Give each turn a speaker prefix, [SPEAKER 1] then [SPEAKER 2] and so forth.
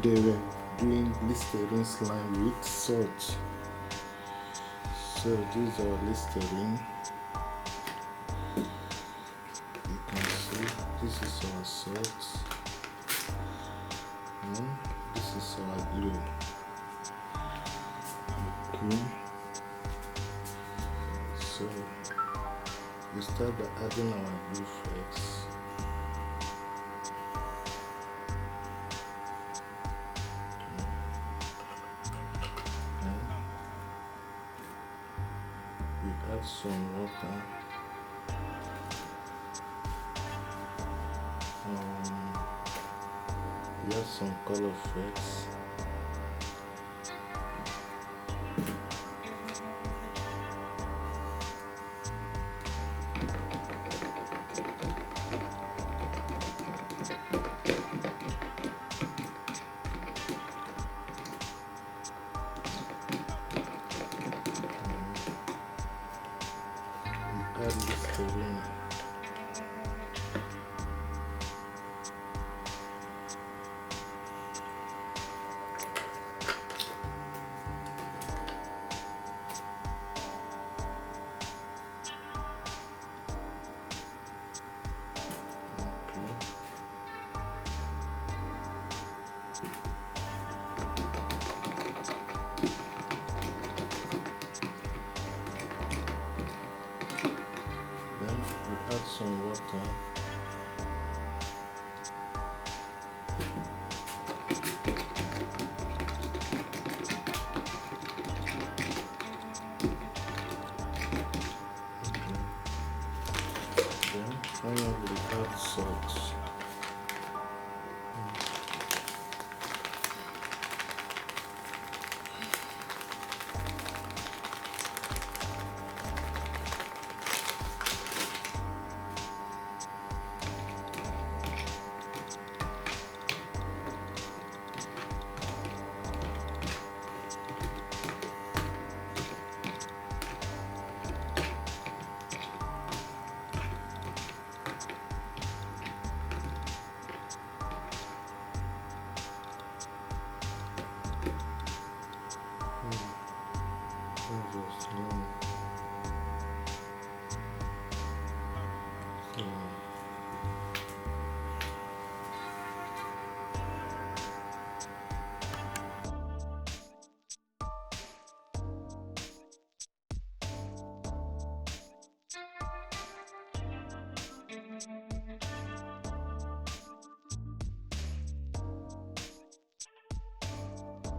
[SPEAKER 1] today we're doing Listerine slime with salt. So these are Listerine. You can see this is our salt. This is our glue. Okay. So we start by adding our glue first. We add some water. We add some color flakes. We add Listerine. Okay.